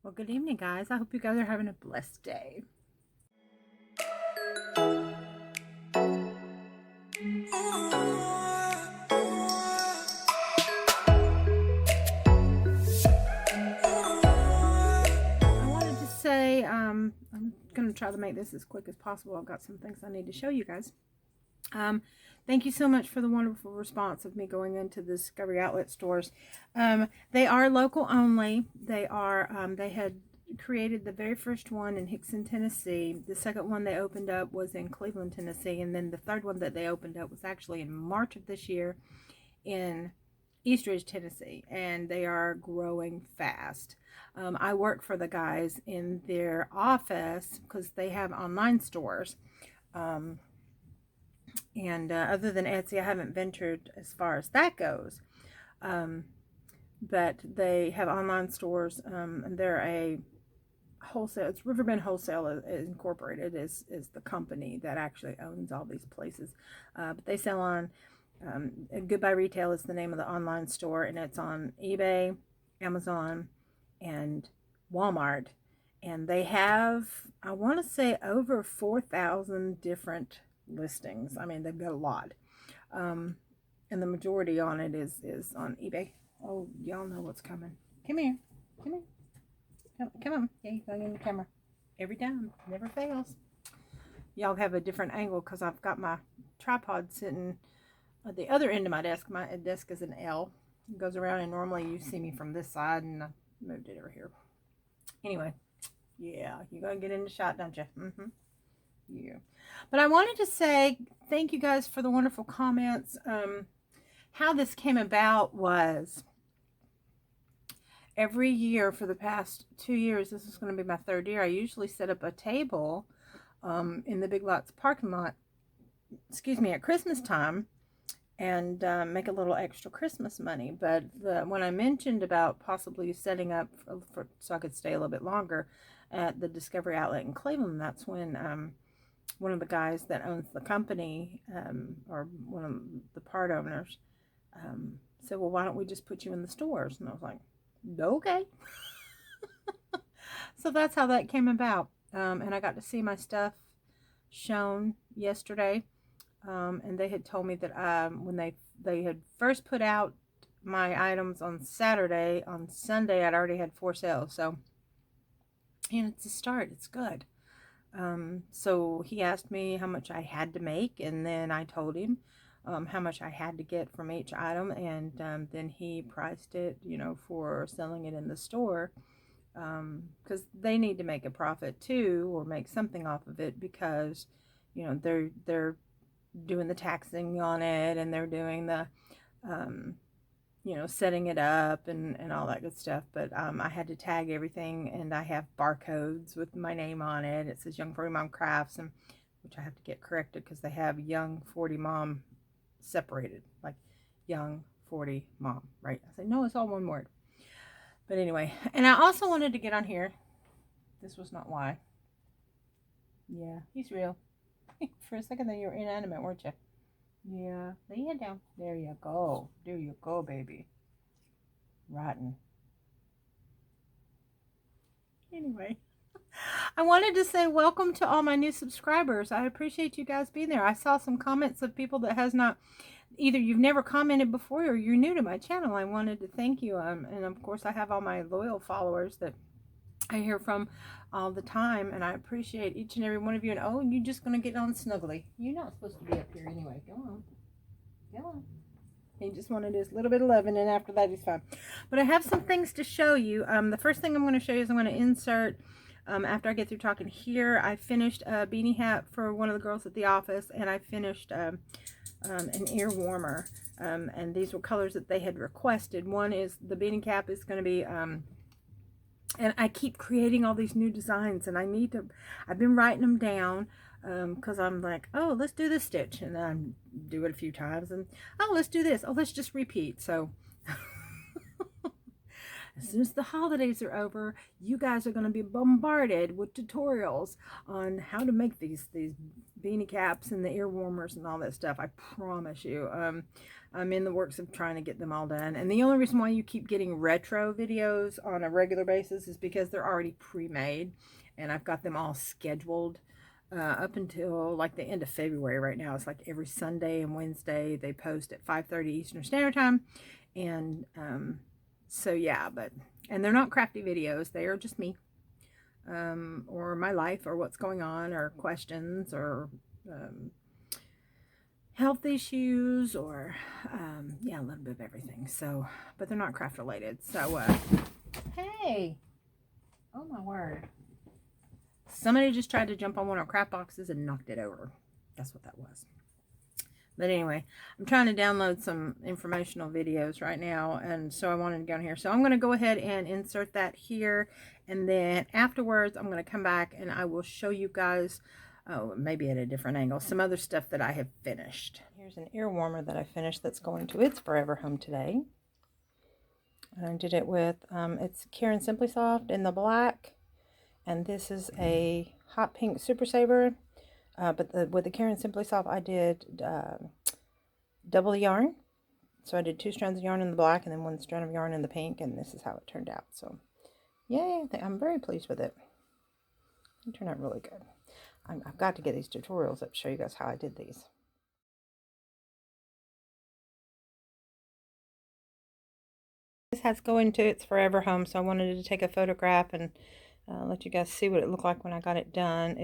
Well, good evening, guys. I hope you guys are having a blessed day. I wanted to say, I'm going to try to make this as quick as possible. I've got some things I need to show you guys. Thank you so much for the wonderful response of me going into the Discovery Outlet stores. They are local only. They had created the very first one in Hickson, Tennessee. The second one they opened up was in Cleveland, Tennessee. And then the third one that they opened up was actually in March of this year in Eastridge, Tennessee. And they are growing fast. I work for the guys in their office because they have online stores. And other than Etsy, I haven't ventured as far as that goes. But they have online stores, and they're a wholesale. It's Riverbend Wholesale Incorporated is the company that actually owns all these places. But they sell on Goodbye Retail is the name of the online store, and it's on eBay, Amazon, and Walmart. And they have, I want to say, over 4,000 different listings. I mean, they've got a lot. And the majority on it is on eBay. Oh, y'all know what's coming. Come here. Come here. Come on. Yeah, you're going in the camera. Every time. Never fails. Y'all have a different angle because I've got my tripod sitting at the other end of my desk. My desk is an L. It goes around, and normally you see me from this side, and I moved it over here. Anyway, yeah, you're going to get in the shot, don't you? Mm-hmm. Yeah. But I wanted to say thank you guys for the wonderful comments. How this came about was every year for the past 2 years, this is going to be my third year, I usually set up a table in the Big Lots parking lot, at Christmas time, and make a little extra Christmas money. But when I mentioned about possibly setting up so I could stay a little bit longer at the Discovery Outlet in Cleveland, that's when one of the guys that owns the company, or one of the part owners, said, well, why don't we just put you in the stores? And I was like, okay. So that's how that came about. And I got to see my stuff shown yesterday. And they had told me that when they had first put out my items on Saturday, on Sunday I'd already had 4 sales. So, and it's a start. It's good. So he asked me how much I had to make, and then I told him how much I had to get from each item, and then he priced it, for selling it in the store, because they need to make a profit too, or make something off of it, because they're doing the taxing on it, and they're doing the setting it up and all that good stuff. But I had to tag everything, and I have barcodes with my name on it. It says Young 40 Mom Crafts, and which I have to get corrected because they have Young 40 Mom separated, like Young 40 Mom, right? I said, no, it's all one word. But anyway, and I also wanted to get on here. This was not why. Yeah, he's real. For a second there, you were inanimate, weren't you? Yeah, lay your head down. There you go. There you go, baby. Rotten. Anyway, I wanted to say welcome to all my new subscribers. I appreciate you guys being there. I saw some comments of people that has not, either you've never commented before or you're new to my channel. I wanted to thank you. And of course I have all my loyal followers that I hear from all the time, and I appreciate each and every one of you. And oh, you're just going to get on snuggly. You're not supposed to be up here anyway. Go on. Go on. He just wanted his little bit of love, and then after that he's fine. But I have some things to show you. The first thing I'm going to show you is I'm going to insert, after I get through talking here, I finished a beanie hat for one of the girls at the office, and I finished an ear warmer. And these were colors that they had requested. One is the beanie cap is going to be... and I keep creating all these new designs, and I've been writing them down, because I'm like, oh, let's do this stitch, and then I do it a few times, and oh, let's do this, oh, let's just repeat. So as soon as the holidays are over, you guys are going to be bombarded with tutorials on how to make these beanie caps and the ear warmers and all that stuff. I promise you. I'm in the works of trying to get them all done. And the only reason why you keep getting retro videos on a regular basis is because they're already pre-made, and I've got them all scheduled up until like the end of February right now. It's like every Sunday and Wednesday they post at 5:30 Eastern Standard Time. And so yeah, and they're not crafty videos. They are just me, or my life, or what's going on, or questions, or health issues, or yeah, a little bit of everything. So, but they're not craft related. So hey, oh my word, somebody just tried to jump on one of our craft boxes and knocked it over. That's what that was. But anyway, I'm trying to download some informational videos right now, and so I wanted to go in here. So I'm going to go ahead and insert that here, and then afterwards I'm going to come back and I will show you guys, oh, maybe at a different angle, some other stuff that I have finished. Here's an ear warmer that I finished that's going to its forever home today. And I did it with, it's Karen Simply Soft in the black, and this is a hot pink Super Saver. But with the Karen Simply Soft, I did double the yarn. So I did 2 strands of yarn in the black and then 1 strand of yarn in the pink, and this is how it turned out. So, yay, I'm very pleased with it. It turned out really good. I've got to get these tutorials up to show you guys how I did these. This has going to its forever home, so I wanted to take a photograph and let you guys see what it looked like when I got it done.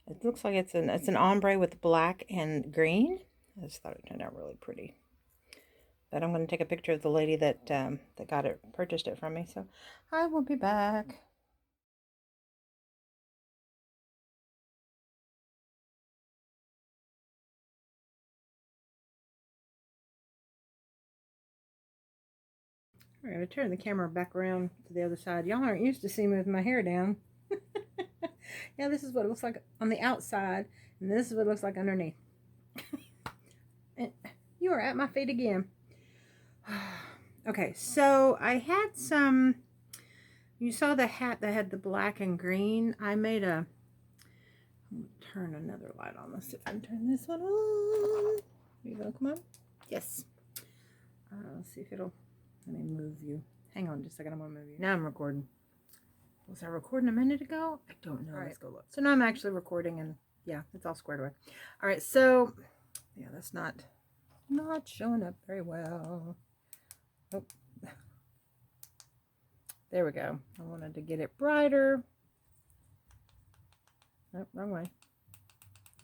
It looks like it's an ombre with black and green. I just thought it turned out really pretty. But I'm going to take a picture of the lady that purchased it from me. So I will be back. All right, I'm going to turn the camera back around to the other side. Y'all aren't used to seeing me with my hair down. Yeah, this is what it looks like on the outside, and this is what it looks like underneath. And you are at my feet again. Okay, so I had some, you saw the hat that had the black and green. I made a, I'm going to turn another light on. Let's see if I can turn this one on. Are you going to come on? Yes. Let's see if it'll, let me move you. Hang on just a second, I'm going to move you. Now I'm recording. Was I recording a minute ago? I don't know. All right, let's go look. So now I'm actually recording, and yeah, it's all squared away. All right, so yeah, that's not showing up very well. Oh, there we go. I wanted to get it brighter. Oh, wrong way.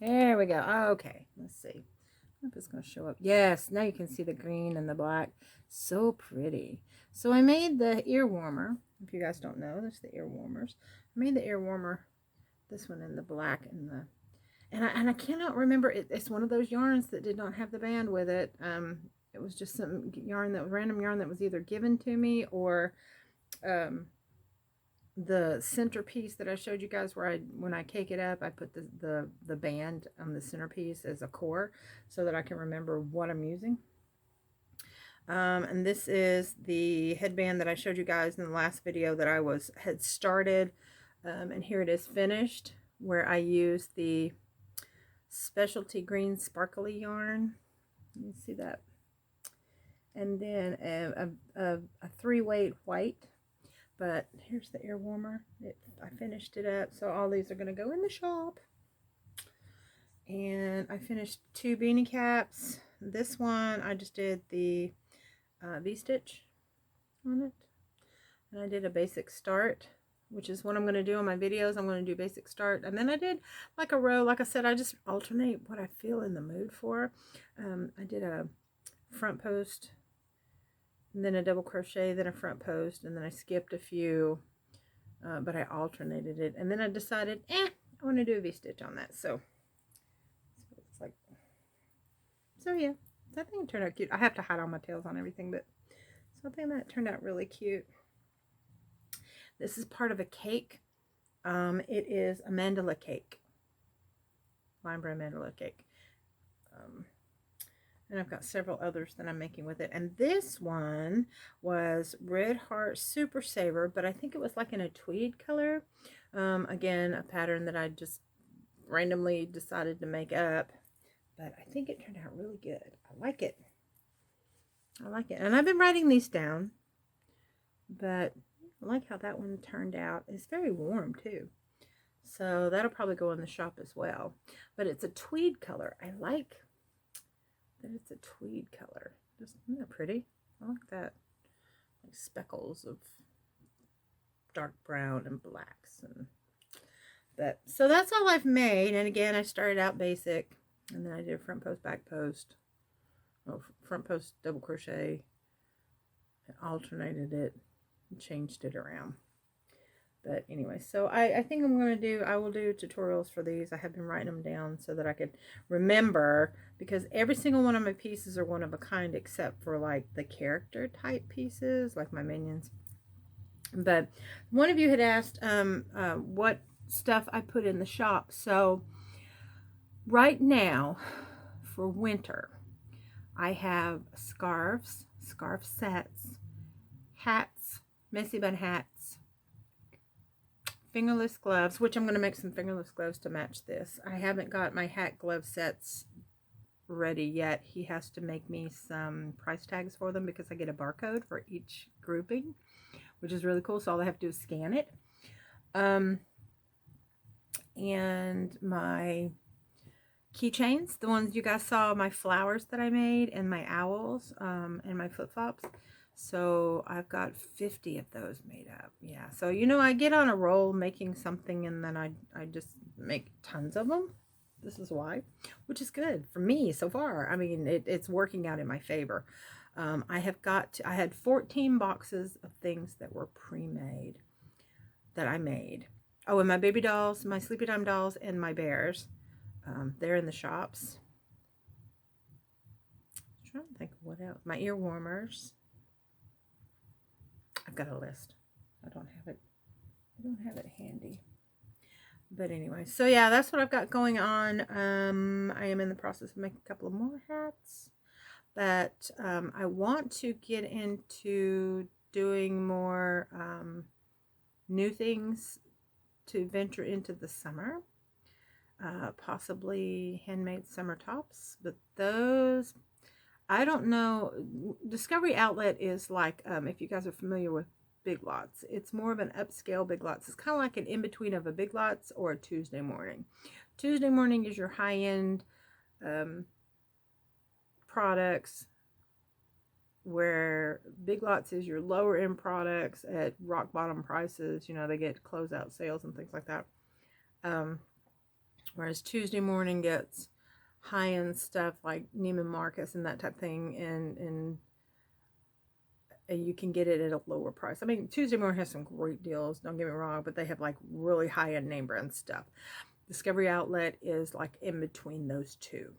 There we go. Okay, let's see. I hope it's going to show up. Yes, now you can see the green and the black. So pretty. So I made the ear warmer. If you guys don't know, that's the ear warmers. I made the ear warmer, this one in the black and the, and I cannot remember. It's one of those yarns that did not have the band with it. It was just some yarn that was random yarn that was either given to me, or the centerpiece that I showed you guys where when I cake it up, I put the band on the centerpiece as a core so that I can remember what I'm using. And this is the headband that I showed you guys in the last video that I had started. And here it is finished, where I used the specialty green sparkly yarn. You see that? And then a 3-weight white. But here's the ear warmer. I finished it up, so all these are going to go in the shop. And I finished 2 beanie caps. This one, I just did the V-stitch on it. And I did a basic start, which is what I'm going to do on my videos. I'm going to do basic start. And then I did like a row. Like I said, I just alternate what I feel in the mood for. I did a front post, and then a double crochet, then a front post, and then I skipped a few, but I alternated it. And then I decided, I want to do a V-stitch on that. So it's like, so yeah, so I think it turned out cute. I have to hide all my tails on everything, but so I think that turned out really cute. This is part of a cake. It is a Mandala Cake, lime bread Mandala Cake. And I've got several others that I'm making with it. And this one was Red Heart Super Saver, but I think it was like in a tweed color. Again, a pattern that I just randomly decided to make up. But I think it turned out really good. I like it. I like it. And I've been writing these down. But I like how that one turned out. It's very warm too. So that'll probably go in the shop as well. But it's a tweed color. I like that it's a tweed color. Isn't that pretty? I like that. Like speckles of dark brown and blacks. But so that's all I've made. And again, I started out basic. And then I did front post, back post. Oh, front post, double crochet. I alternated it. Changed it around. But anyway, so I think I will do tutorials for these. I have been writing them down so that I could remember, because every single one of my pieces are one of a kind except for like the character type pieces, like my minions. But one of you had asked what stuff I put in the shop. So right now for winter, I have scarves, scarf sets, hats, messy bun hats, fingerless gloves, which I'm going to make some fingerless gloves to match this. I haven't got my hat glove sets ready yet. He has to make me some price tags for them because I get a barcode for each grouping, which is really cool. So all I have to do is scan it. And my keychains, the ones you guys saw, my flowers that I made, and my owls, and my flip-flops. So I've got 50 of those made up. Yeah. So, you know, I get on a roll making something and then I just make tons of them. This is why, which is good for me so far. I mean, it's working out in my favor. I had 14 boxes of things that were pre-made that I made. Oh, and my baby dolls, my Sleepy Time dolls, and my bears. They're in the shops. I'm trying to think of what else. My ear warmers. I've got a list. I don't have it handy. But anyway, so yeah, that's what I've got going on. I am in the process of making a couple of more hats. But I want to get into doing more new things to venture into the summer. Possibly handmade summer tops. But those, I don't know. Discovery Outlet is like, if you guys are familiar with Big Lots, it's more of an upscale Big Lots. It's kind of like an in-between of a Big Lots or a Tuesday Morning. Tuesday Morning is your high-end products, where Big Lots is your lower-end products at rock-bottom prices. You know, they get closeout sales and things like that. Whereas Tuesday Morning gets high-end stuff like Neiman Marcus and that type of thing, and you can get it at a lower price. I mean, Tuesday Morning has some great deals, don't get me wrong, but they have like really high-end name brand stuff. Discovery Outlet is like in between those two.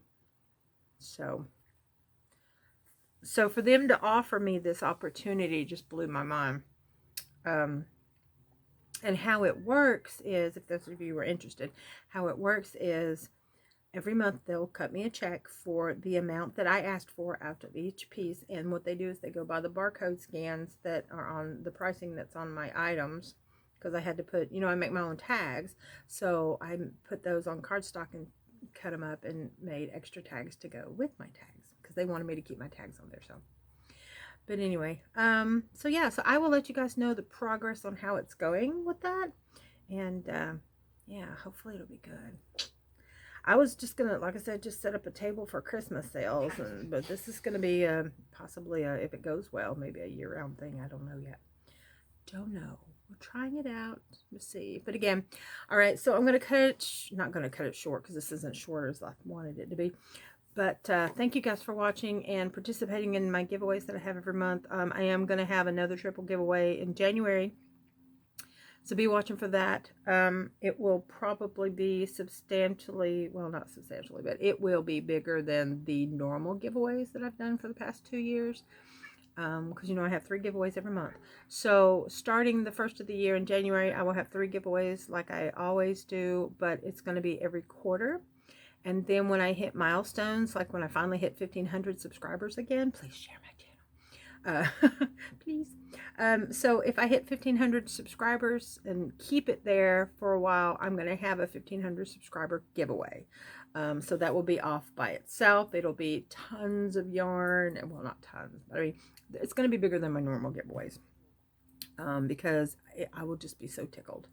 So for them to offer me this opportunity just blew my mind. And how it works is, if those of you are interested, how it works is every month they'll cut me a check for the amount that I asked for out of each piece. And what they do is they go by the barcode scans that are on the pricing that's on my items. Because I had to put, you know, I make my own tags. So I put those on cardstock and cut them up and made extra tags to go with my tags. Because they wanted me to keep my tags on there, so. But anyway, so yeah, so I will let you guys know the progress on how it's going with that. And yeah, hopefully it'll be good. I was just gonna, like I said, just set up a table for Christmas sales, but this is gonna be possibly if it goes well, maybe a year-round thing. I don't know yet. Don't know. We're trying it out. Let's see. But again, all right. So I'm gonna cut it. Not gonna cut it short because this isn't short as I wanted it to be. But thank you guys for watching and participating in my giveaways that I have every month. I am going to have another triple giveaway in January. So be watching for that. It will probably be substantially, well, not substantially, but it will be bigger than the normal giveaways that I've done for the past 2 years. Because, you know, I have 3 giveaways every month. So starting the first of the year in January, I will have 3 giveaways like I always do, but it's going to be every quarter. And then when I hit milestones, like when I finally hit 1,500 subscribers again, please share my channel. Please. So if I hit 1,500 subscribers and keep it there for a while, I'm going to have a 1,500 subscriber giveaway. So that will be off by itself. It'll be tons of yarn. Well, not tons, but I mean, it's going to be bigger than my normal giveaways. Because I will just be so tickled.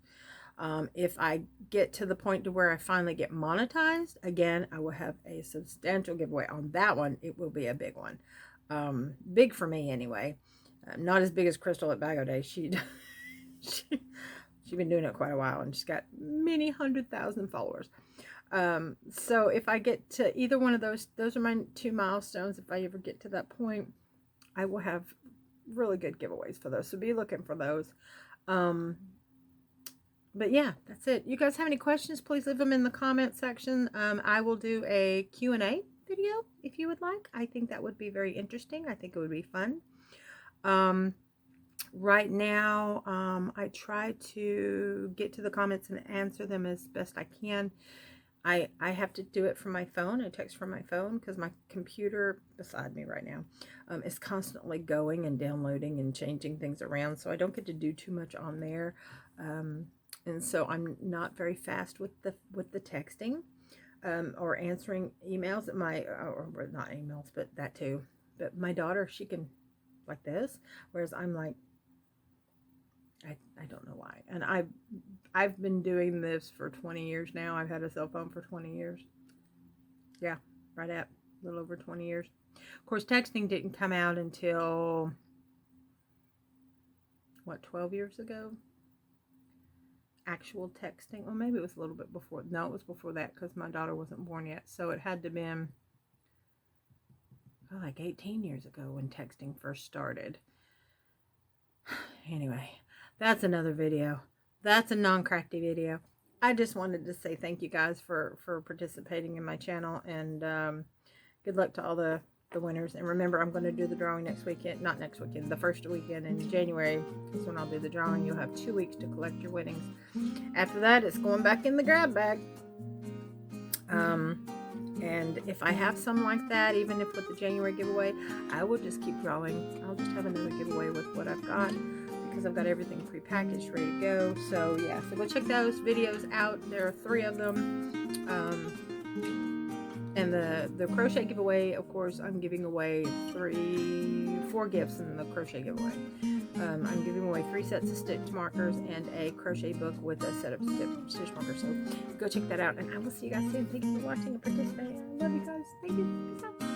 If I get to the point to where I finally get monetized, again, I will have a substantial giveaway on that one. It will be a big one. Big for me anyway. Not as big as Crystal at Bago Day. She's been doing it quite a while, and she's got many 100,000 followers. So if I get to either one of those are my 2 milestones. If I ever get to that point, I will have really good giveaways for those. So be looking for those. But yeah, that's it. You guys have any questions, please leave them in the comment section. I will do a Q&A video if you would like. I think that would be very interesting. I think it would be fun. Right now, I try to get to the comments and answer them as best I can. I have to do it from my phone. I text from my phone because my computer beside me right now is constantly going and downloading and changing things around. So I don't get to do too much on there. And so I'm not very fast with the texting or answering emails. Or not emails, but that too. But my daughter, she can like this, whereas I'm like, I don't know why. And I've been doing this for 20 years now. I've had a cell phone for 20 years. Yeah, right at a little over 20 years. Of course, texting didn't come out until, what, 12 years ago? Actual texting. Well, maybe it was a little bit before. No, it was before that because my daughter wasn't born yet. So it had to have been like 18 years ago when texting first started. Anyway, that's another video. That's a non-crafty video. I just wanted to say thank you guys for participating in my channel, and good luck to all the winners. And remember, I'm going to do the drawing next weekend. Not next weekend, the first weekend in January is when I'll do the drawing. You'll have 2 weeks to collect your winnings. After that, it's going back in the grab bag. And if I have some like that, even if with the January giveaway, I will just keep drawing. I'll just have another giveaway with what I've got, because I've got everything prepackaged, ready to go. So yeah, so go check those videos out. There are 3 of them. And the crochet giveaway, of course, I'm giving away 4 gifts in the crochet giveaway. I'm giving away 3 sets of stitch markers and a crochet book with a set of stitch markers. So go check that out, and I will see you guys soon. Thank you for watching and participating. I love you guys. Thank you. Peace out.